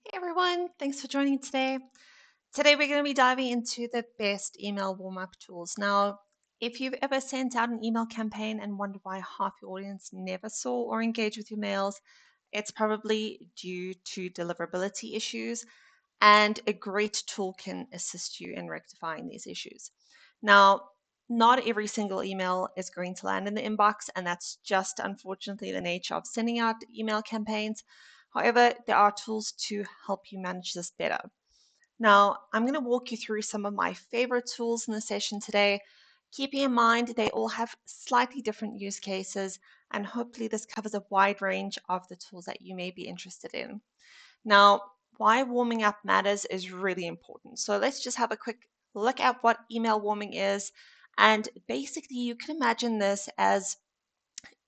Hey everyone, thanks for joining today. Today we're going to be diving into the best email warm-up tools. Now, if you've ever sent out an email campaign and wondered why half your audience never saw or engaged with your mails, it's probably due to deliverability issues, and a great tool can assist you in rectifying these issues. Now, not every single email is going to land in the inbox, and that's just unfortunately the nature of sending out email campaigns. However, there are tools to help you manage this better. Now, I'm going to walk you through some of my favorite tools in the session today, keeping in mind they all have slightly different use cases, and hopefully this covers a wide range of the tools that you may be interested in. Now, why warming up matters is really important. So let's just have a quick look at what email warming is. And basically, you can imagine this as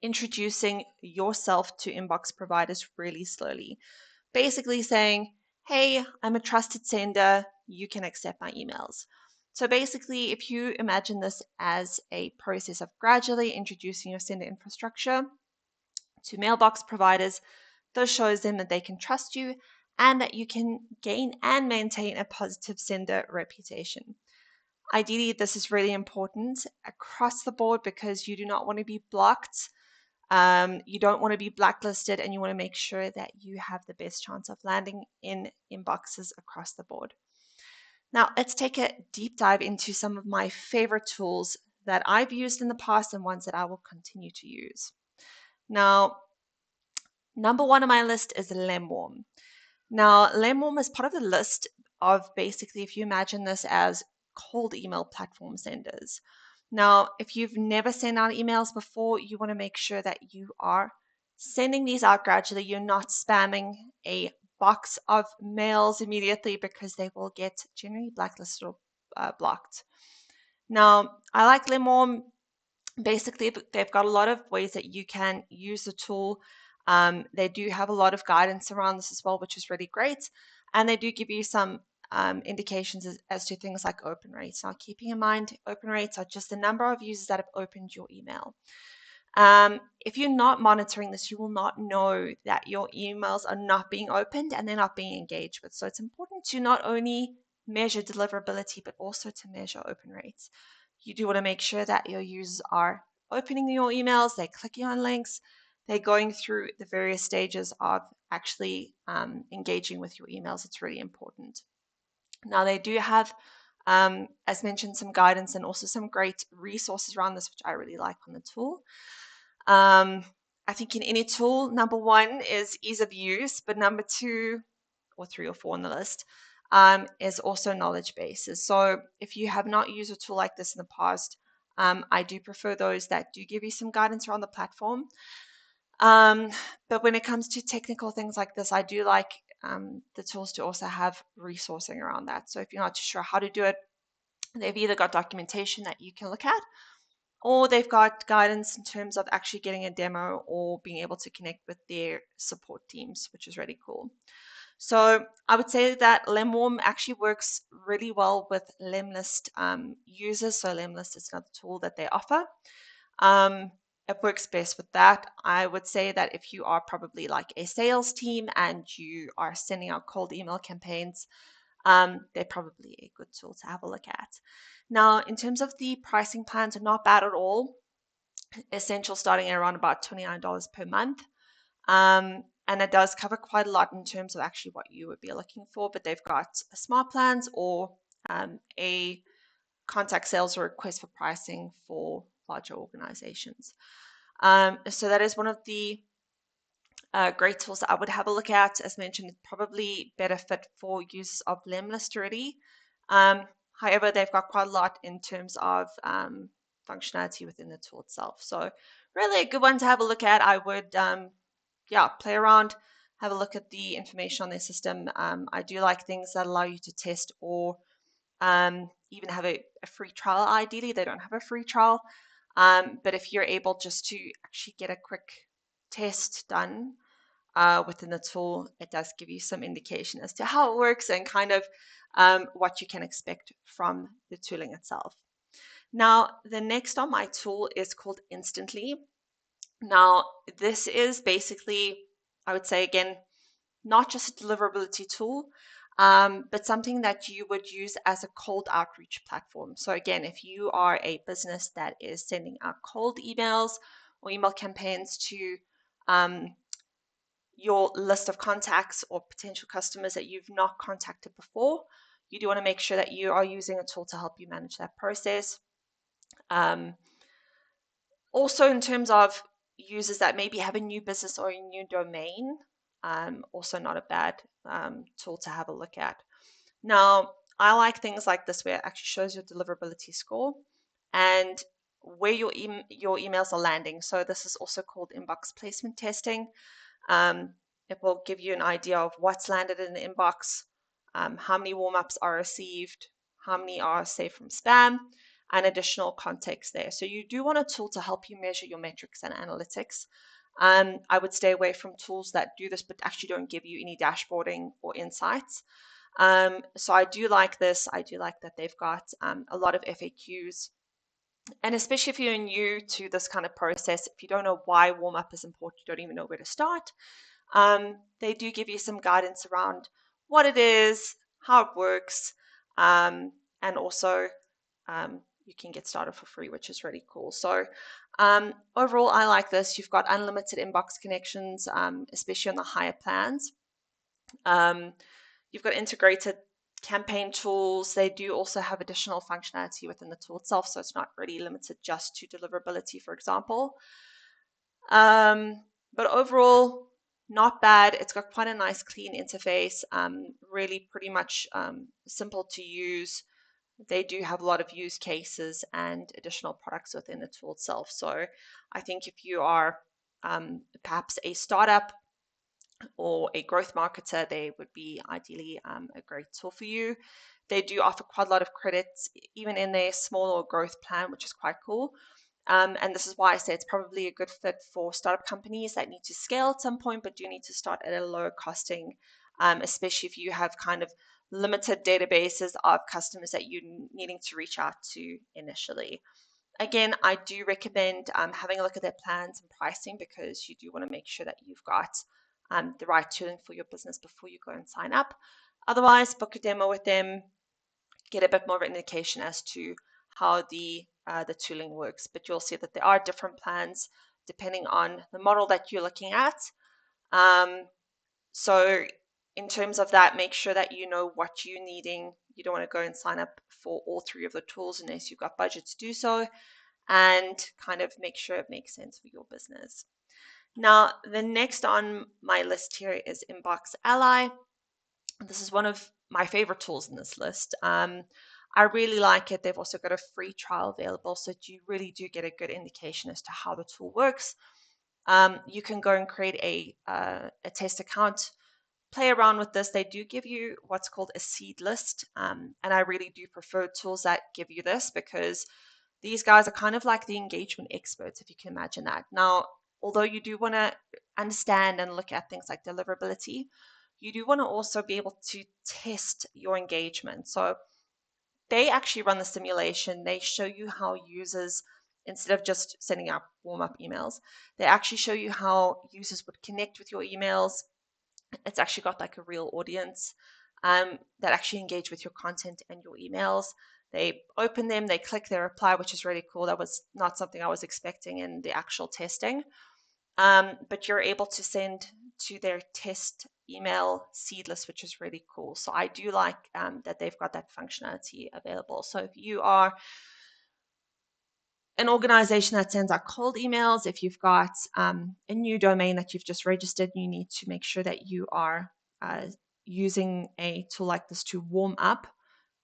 introducing yourself to inbox providers really slowly. Basically saying, hey, I'm a trusted sender, you can accept my emails. So basically, if you imagine this as a process of gradually introducing your sender infrastructure to mailbox providers, this shows them that they can trust you and that you can gain and maintain a positive sender reputation. Ideally, this is really important across the board because you do not want to be blocked. You don't want to be blacklisted, and you want to make sure that you have the best chance of landing in inboxes across the board. Now, let's take a deep dive into some of my favorite tools that I've used in the past and ones that I will continue to use. Now, number one on my list is Lemwarm. Now, Lemwarm is part of the list of basically, if you imagine this as cold email platform senders. Now, if you've never sent out emails before, you want to make sure that you are sending these out gradually. You're not spamming a box of mails immediately because they will get generally blacklisted or blocked. Now, I like Lemwarm. Basically, they've got a lot of ways that you can use the tool. They do have a lot of guidance around this as well, which is really great. And they do give you some indications as to things like open rates. Now, keeping in mind, open rates are just the number of users that have opened your email. If you're not monitoring this, you will not know that your emails are not being opened and they're not being engaged with. So it's important to not only measure deliverability, but also to measure open rates. You do want to make sure that your users are opening your emails, they're clicking on links, they're going through the various stages of actually engaging with your emails. It's really important. Now, they do have, as mentioned, some guidance and also some great resources around this, which I really like on the tool. I think in any tool, number one is ease of use, but number two, or three or four on the list, is also knowledge bases. So if you have not used a tool like this in the past, I do prefer those that do give you some guidance around the platform. But when it comes to technical things like this, I do like the tools to also have resourcing around that. So if you're not too sure how to do it, they've either got documentation that you can look at, or they've got guidance in terms of actually getting a demo or being able to connect with their support teams, which is really cool. So I would say that Lemwarm actually works really well with Lemlist users. So Lemlist is another tool that they offer. It works best with that. I would say that if you are probably like a sales team and you are sending out cold email campaigns, they're probably a good tool to have a look at. Now, in terms of the pricing plans, are not bad at all. Essential starting at around about $29 per month. And it does cover quite a lot in terms of actually what you would be looking for, but they've got smart plans or a contact sales or request for pricing for larger organizations. So that is one of the great tools that I would have a look at. As mentioned, it's probably better fit for users of Lemlist already. However, they've got quite a lot in terms of functionality within the tool itself. So really a good one to have a look at. I would, play around, have a look at the information on their system. I do like things that allow you to test or even have a free trial. Ideally, they don't have a free trial. But if you're able just to actually get a quick test done within the tool, it does give you some indication as to how it works and kind of what you can expect from the tooling itself. Now, the next on my tool is called Instantly. Now, this is basically, I would say again, not just a deliverability tool, but something that you would use as a cold outreach platform. So again, if you are a business that is sending out cold emails or email campaigns to your list of contacts or potential customers that you've not contacted before, you do want to make sure that you are using a tool to help you manage that process. Also, in terms of users that maybe have a new business or a new domain, also not a bad tool to have a look at. Now, I like things like this where it actually shows your deliverability score and where your emails are landing. So this is also called inbox placement testing. It will give you an idea of what's landed in the inbox, how many warm-ups are received, how many are saved from spam, and additional context there. So you do want a tool to help you measure your metrics and analytics. I would stay away from tools that do this but actually don't give you any dashboarding or insights. So I do like this. I do like that they've got a lot of FAQs. And especially if you're new to this kind of process, if you don't know why warm-up is important, you don't even know where to start, they do give you some guidance around what it is, how it works, and also you can get started for free, which is really cool. So overall, I like this. You've got unlimited inbox connections, especially on the higher plans. You've got integrated campaign tools. They do also have additional functionality within the tool itself, so it's not really limited just to deliverability, for example. But overall, not bad. It's got quite a nice clean interface, really pretty much simple to use. They do have a lot of use cases and additional products within the tool itself. So I think if you are perhaps a startup or a growth marketer, they would be ideally a great tool for you. They do offer quite a lot of credits, even in their small or growth plan, which is quite cool. And this is why I say it's probably a good fit for startup companies that need to scale at some point, but do need to start at a lower costing, especially if you have kind of limited databases of customers that you're needing to reach out to initially. Again, I do recommend having a look at their plans and pricing because you do want to make sure that you've got the right tooling for your business before you go and sign up. Otherwise, book a demo with them, get a bit more of an indication as to how the tooling works. But you'll see that there are different plans depending on the model that you're looking at. So in terms of that, make sure that you know what you're needing. You don't want to go and sign up for all three of the tools unless you've got budget to do so, and kind of make sure it makes sense for your business. Now, the next on my list here is InboxAlly. This is one of my favorite tools in this list. I really like it. They've also got a free trial available, so you really do get a good indication as to how the tool works. You can go and create a test account, play around with this. They do give you what's called a seed list, and I really do prefer tools that give you this because these guys are kind of like the engagement experts, if you can imagine that. Now, although you do want to understand and look at things like deliverability, you do want to also be able to test your engagement. So they actually run the simulation. They show you how users, instead of just sending out warm-up emails, they actually show you how users would connect with your emails. It's actually got like a real audience that actually engage with your content and your emails. They open them, they click their reply, which is really cool. That was not something I was expecting in the actual testing. But you're able to send to their test email seedless, which is really cool. So I do like that they've got that functionality available. So if you are an organization that sends out cold emails, if you've got a new domain that you've just registered, you need to make sure that you are using a tool like this to warm up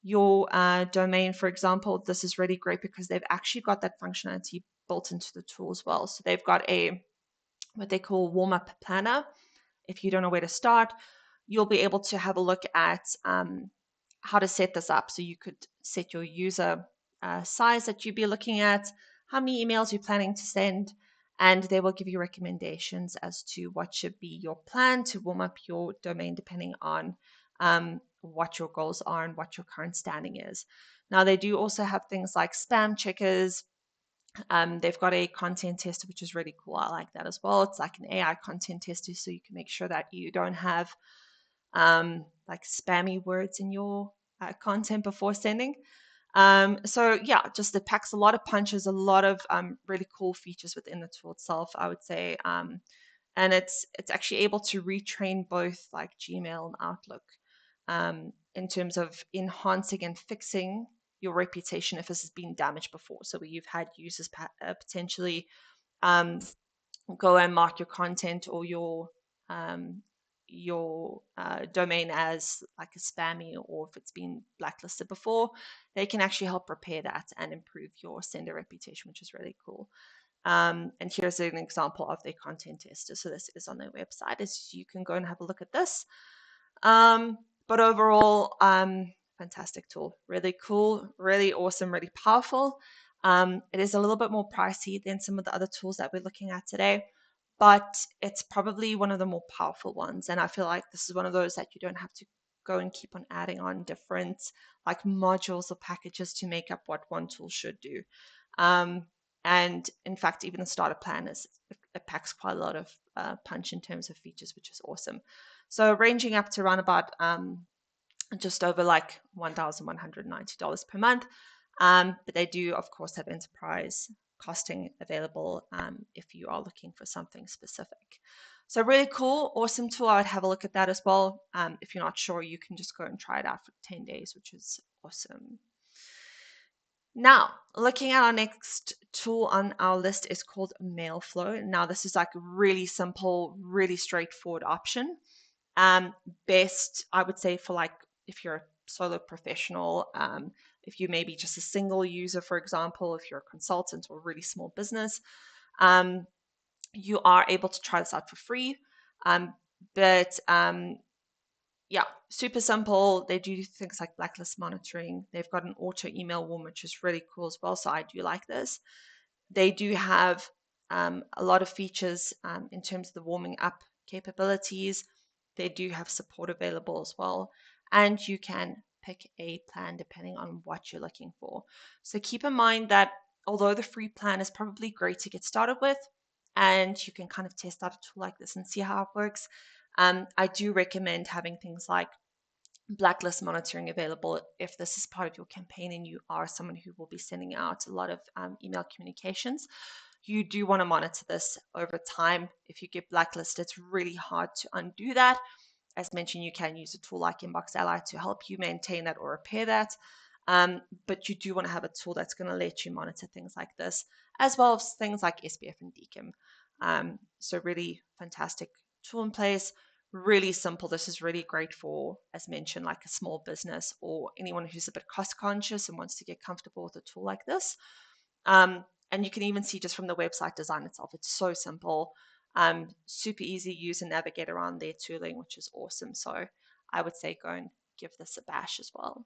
your domain, for example. This is really great because they've actually got that functionality built into the tool as well. So they've got what they call warm-up planner. If you don't know where to start, you'll be able to have a look at how to set this up. So you could set your user size that you'd be looking at, how many emails you're planning to send, and they will give you recommendations as to what should be your plan to warm up your domain depending on what your goals are and what your current standing is. Now, they do also have things like spam checkers, They've got a content tester, which is really cool. I like that as well. It's like an AI content tester, so you can make sure that you don't have like spammy words in your content before sending. So yeah, just it packs a lot of punches, a lot of really cool features within the tool itself, I would say. And it's actually able to retrain both like Gmail and Outlook in terms of enhancing and fixing your reputation if this has been damaged before. So where you've had users potentially um, go and mark your content or um, your domain as like a spammy, or if it's been blacklisted before, they can actually help repair that and improve your sender reputation, which is really cool. And here's an example of their content tester. So this is on their website. As you can go and have a look at this. But overall, fantastic tool, really cool, really awesome, really powerful. It is a little bit more pricey than some of the other tools that we're looking at today, but it's probably one of the more powerful ones. And I feel like this is one of those that you don't have to go and keep on adding on different like modules or packages to make up what one tool should do. Um, and in fact, even the starter plan it packs quite a lot of punch in terms of features, which is awesome. So ranging up to around about just over like $1,190 per month. But they do, of course, have enterprise costing available if you are looking for something specific. So really cool, awesome tool. I would have a look at that as well. If you're not sure, you can just go and try it out for 10 days, which is awesome. Now, looking at our next tool on our list is called Mailflow. Now, this is like a really simple, really straightforward option. Best, I would say, for like if you're a solo professional, if you maybe just a single user, for example, if you're a consultant or a really small business, you are able to try this out for free. But yeah, super simple. They do things like blacklist monitoring. They've got an auto email warm, which is really cool as well. So I do like this. They do have a lot of features in terms of the warming up capabilities. They do have support available as well. And you can pick a plan depending on what you're looking for. So keep in mind that although the free plan is probably great to get started with, and you can kind of test out a tool like this and see how it works, I do recommend having things like blacklist monitoring available if this is part of your campaign and you are someone who will be sending out a lot of email communications. You do want to monitor this over time. If you get blacklisted, it's really hard to undo that. As mentioned, you can use a tool like InboxAlly to help you maintain that or repair that. But you do want to have a tool that's going to let you monitor things like this, as well as things like SPF and DKIM. So really fantastic tool in place. Really simple. This is really great for, as mentioned, like a small business or anyone who's a bit cost conscious and wants to get comfortable with a tool like this. And you can even see just from the website design itself, it's so simple, super easy to use and navigate around their tooling, which is awesome. So I would say go and give this a bash as well.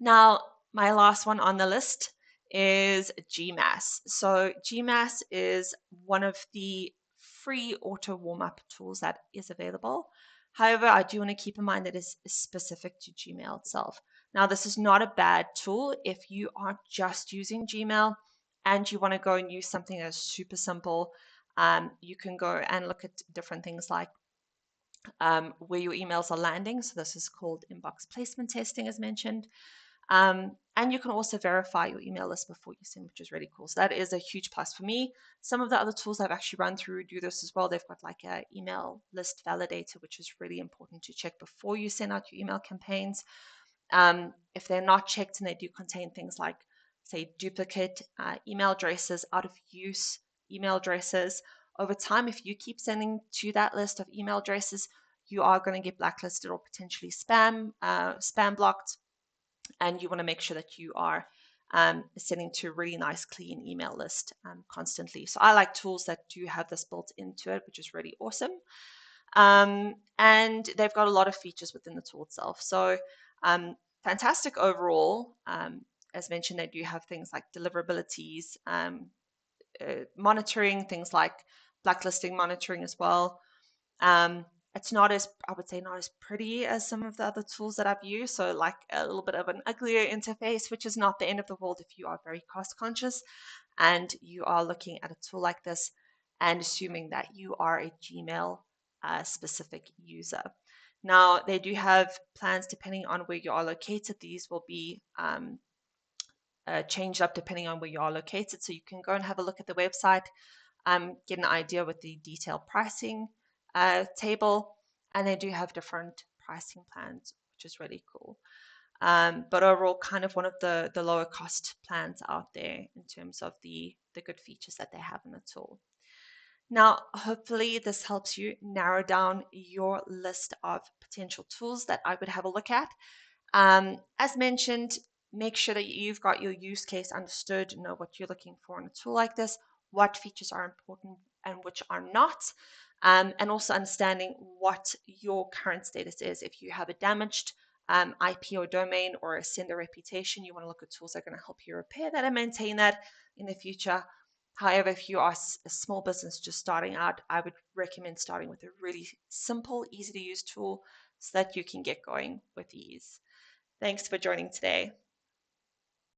Now, my last one on the list is GMass. So GMass is one of the free auto warm-up tools that is available. However, I do want to keep in mind that it's specific to Gmail itself. Now, this is not a bad tool if you are just using Gmail and you want to go and use something that's super simple. You can go and look at different things like where your emails are landing. So this is called inbox placement testing, as mentioned. And you can also verify your email list before you send, which is really cool. So that is a huge plus for me. Some of the other tools I've actually run through do this as well. They've got like a email list validator, which is really important to check before you send out your email campaigns. If they're not checked and they do contain things like, say, duplicate email addresses, out of use email addresses, over time, if you keep sending to that list of email addresses, you are going to get blacklisted or potentially spam blocked. And you want to make sure that you are sending to a really nice, clean email list constantly. So I like tools that do have this built into it, which is really awesome. And they've got a lot of features within the tool itself. So fantastic overall. As mentioned, they do have things like deliverabilities, monitoring, things like blacklisting monitoring as well. It's not as, I would say, not as pretty as some of the other tools that I've used. So like a little bit of an uglier interface, which is not the end of the world if you are very cost conscious. and you are looking at a tool like this and assuming that you are a Gmail specific user. Now, they do have plans depending on where you are located. These will be changed up depending on where you are located. So you can go and have a look at the website, get an idea with the detailed pricing table, and they do have different pricing plans, which is really cool. But overall, kind of one of the lower cost plans out there in terms of the good features that they have in the tool. Now, hopefully this helps you narrow down your list of potential tools that I would have a look at. As mentioned, make sure that you've got your use case understood, know what you're looking for in a tool like this, what features are important and which are not, and also understanding what your current status is. If you have a damaged IP or domain or a sender reputation, you want to look at tools that are going to help you repair that and maintain that in the future. However, if you are a small business just starting out, I would recommend starting with a really simple, easy to use tool so that you can get going with ease. Thanks for joining today.